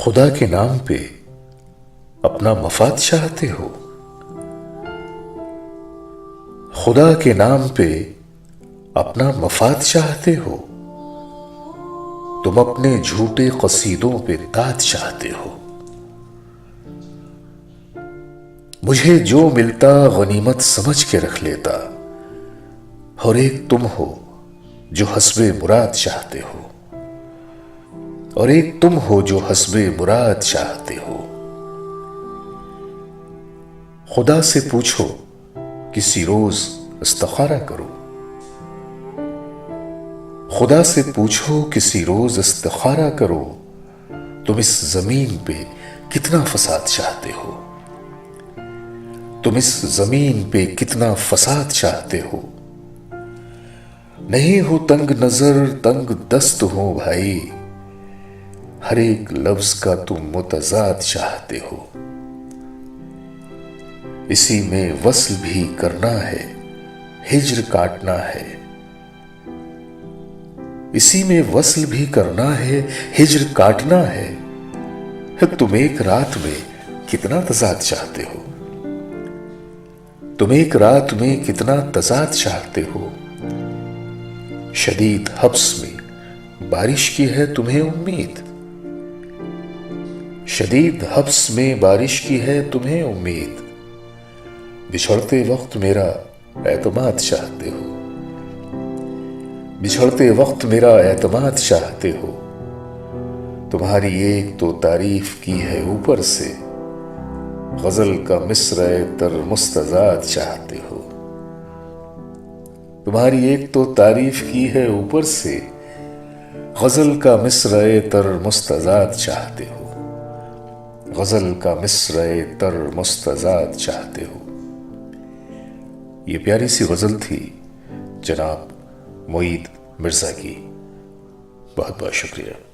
खुदा के नाम पे अपना मफाद चाहते हो। खुदा के नाम पे अपना मफाद चाहते हो। तुम अपने झूठे कसीदों पे दाद चाहते हो। मुझे जो मिलता गनीमत समझ के रख लेता, और एक तुम हो जो हस्बे मुराद चाहते हो, और एक तुम हो जो हस्बे मुराद चाहते हो। खुदा से पूछो किसी रोज इस्तिखारा करो। खुदा से पूछो किसी रोज इस्तिखारा करो। तुम इस जमीन पे कितना फसाद चाहते हो। तुम इस जमीन पे कितना फसाद चाहते हो। नहीं हो तंग नजर तंग दस्त हो भाई, हर एक लफ्ज का तुम मुतजाद चाहते हो। इसी में वस्ल भी करना है, हिज्र काटना है। इसी में वस्ल भी करना है, हिज्र काटना है। तुम एक रात में कितना तजाद चाहते हो। तुम एक रात में कितना तजाद चाहते हो। शदीद हब्स में बारिश की है तुम्हें उम्मीद। शदीद हब्स में बारिश की है तुम्हें उम्मीद। बिछड़ते वक्त मेरा एतमाद चाहते हो। बिछड़ते वक्त मेरा एतमाद चाहते हो। तुम्हारी एक तो तारीफ की है ऊपर से, गजल का मिस्र तर मुस्तजाद चाहते हो। तुम्हारी एक तो तारीफ की है ऊपर से, गजल का मिस्र तर मुस्तजाद चाहते हो। गजल का मिस्र तर मुस्तजाद चाहते हो। ये प्यारी सी गजल थी जनाब मोईद मिर्जा की। बहुत बहुत शुक्रिया।